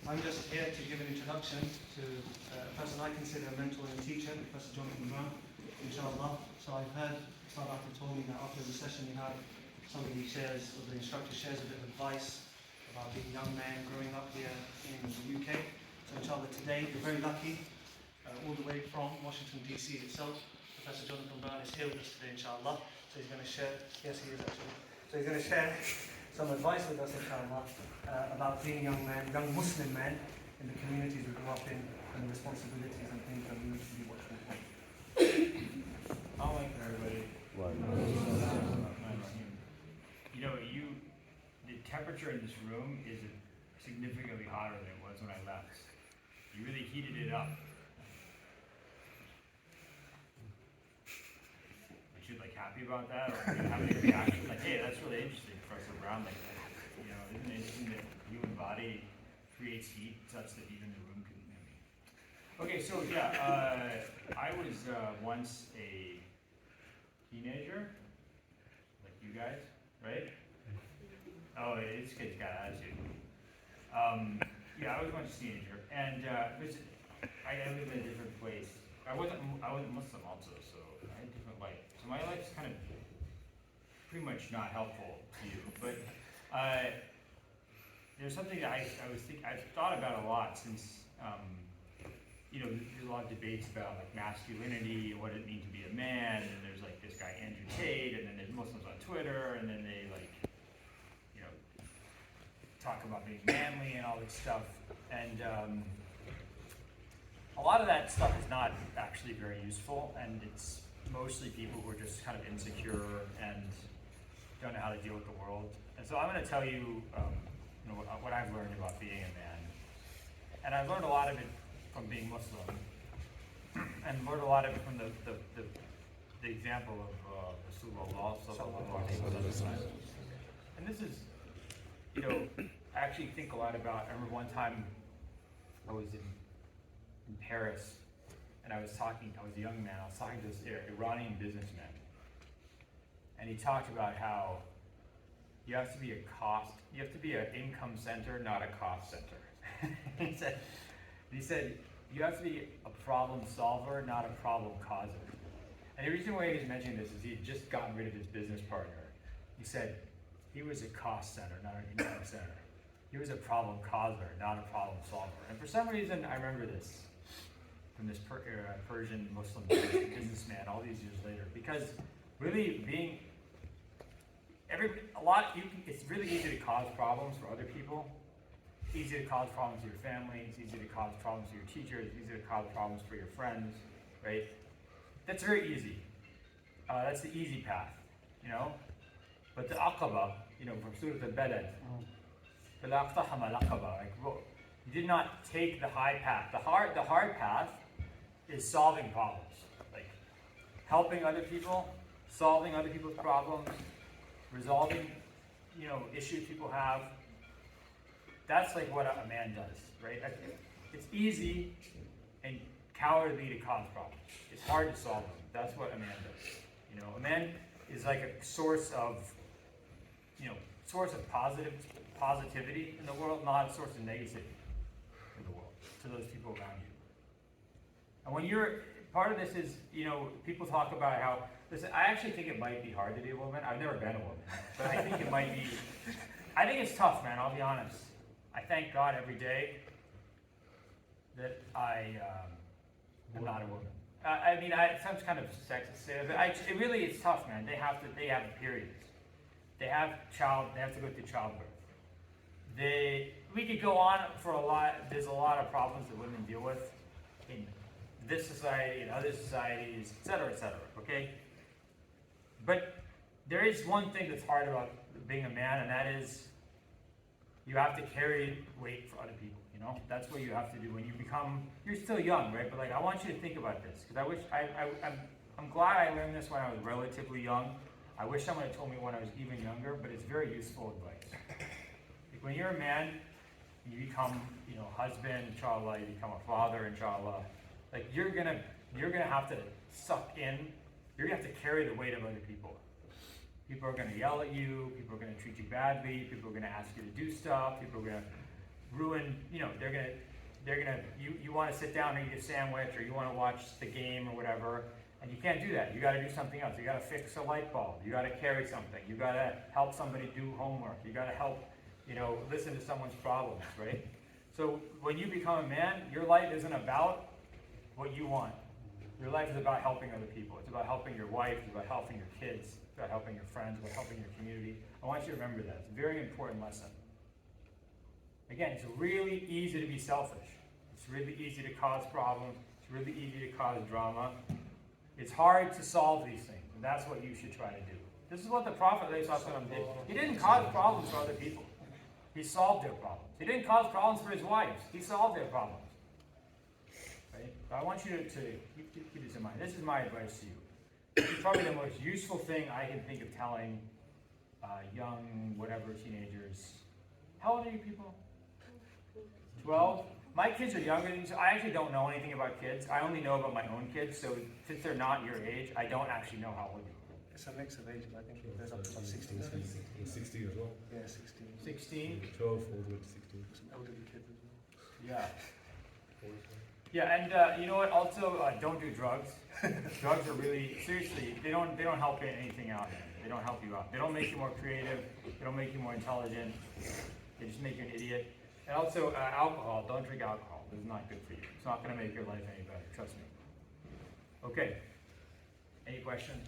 I'm just here to give an introduction to a person I consider a mentor and a teacher, Professor Jonathan Brown, inshallah. So I've heard Sadat told me that after the session you have somebody shares, or the instructor shares a bit of advice about being a young man growing up here in the UK. So inshallah today we're very lucky, all the way from Washington DC itself. Professor Jonathan Brown is here with us today, inshallah. So he's going to share, yes he is actually, so he's going to share some advice with us, inshallah, about being a young man, young Muslim man in the communities we grew up in, and the responsibilities and things that we need to be watchful for. Assalamualaikum everybody. You know, the temperature in this room is significantly hotter than it was when I left. You really heated it up. I should like happy about that, or have any reaction like, hey, that's really interesting, Professor Brown. Like, you know, isn't it interesting that the human body creates heat such that even the room can. Okay, so yeah, I was once a teenager, like you guys, right? Oh, this kid's got attitude. Yeah, I was once a teenager, and I lived in a different place. I wasn't Muslim also, so I had a different life. So my life's kind of pretty much not helpful to you, but there's something that I've thought about a lot since. You know, there's a lot of debates about like masculinity and what it means to be a man, and there's like this guy Andrew Tate, and then there's Muslims on Twitter, and then they like, you know, talk about being manly and all this stuff, and a lot of that stuff is not actually very useful, and it's mostly people who are just kind of insecure and don't know how to deal with the world. And so I'm going to tell you, you know, what I've learned about being a man, and I've learned a lot of it from being Muslim, and learned a lot of it from the example of Rasulullah sallallahu alaihi wasallam. And this is, you know, I actually think a lot about. I remember one time I was in Paris, and I was a young man. I was talking to this Iranian businessman, and he talked about how you have to be an income center, not a cost center. He said, you have to be a problem solver, not a problem causer. And the reason why he was mentioning this is he had just gotten rid of his business partner. He said he was a cost center, not an income center. He was a problem causer, not a problem solver. And for some reason, I remember this from this Persian Muslim businessman all these years later. Because really it's really easy to cause problems for other people. Easy to cause problems to your family, it's easy to cause problems to your teachers, it's easy to cause problems for your friends, right? That's very easy. That's the easy path, you know? But the aqaba, you know, from Surah Al-Balad, like, you did not take the high path. The hard path is solving problems, like helping other people, solving other people's problems, resolving, you know, issues people have. That's like what a man does, right? It's easy and cowardly to cause problems. It's hard to solve them. That's what a man does. You know, a man is like a source of positivity in the world, not a source of negativity in the world to those people around you. And when part of this is, you know, people talk about how, listen, I actually think it might be hard to be a woman. I've never been a woman, but I think it might be, I think it's tough, man, I'll be honest. I thank God every day that I am not a woman. I mean, it sounds kind of sexist, but it's tough, man. They have periods. They have to go through childbirth. We could go on for a lot. There's a lot of problems that women deal with in this society and other societies, et cetera, okay? But there is one thing that's hard about being a man, and that is you have to carry weight for other people, you know? That's what you have to do when you're still young, right? But like, I want you to think about this, because I'm glad I learned this when I was relatively young. I wish someone had told me when I was even younger, but it's very useful advice. Like when you're a man, you become, you know, husband, inshallah, you become a father, inshallah. Like you're gonna have to suck in, you're gonna have to carry the weight of other people. People are going to yell at you, people are going to treat you badly, people are going to ask you to do stuff, people are going to ruin, you know, you want to sit down and eat a sandwich, or you want to watch the game or whatever, and you can't do that. You got to do something else. You got to fix a light bulb. You got to carry something. You got to help somebody do homework. You got to help, you know, listen to someone's problems, right? So when you become a man, your life isn't about what you want. Your life is about helping other people. It's about helping your wife. It's about helping your kids. It's about helping your friends. It's about helping your community. I want you to remember that. It's a very important lesson. Again, it's really easy to be selfish. It's really easy to cause problems. It's really easy to cause drama. It's hard to solve these things, and that's what you should try to do. This is what the Prophet ﷺ did. He didn't cause problems for other people. He solved their problems. He didn't cause problems for his wives. He solved their problems. Right? So I want you to keep this in mind. This is my advice to you. This is probably the most useful thing I can think of telling young, whatever, teenagers. How old are you people? 12? My kids are younger than you, so I actually don't know anything about kids. I only know about my own kids, so since they're not your age, I don't actually know how old you are. It's a mix of ages. I think there's up to about 16. 16 as well. Yeah, 16. 16? 12 all the way to 16. Some elderly kids as well. Yeah. Yeah, and you know what? Also, don't do drugs. Drugs are really, seriously, they don't help anything out. They don't help you out. They don't make you more creative. They don't make you more intelligent. They just make you an idiot. And also, alcohol. Don't drink alcohol. It's not good for you. It's not going to make your life any better. Trust me. Okay. Any questions?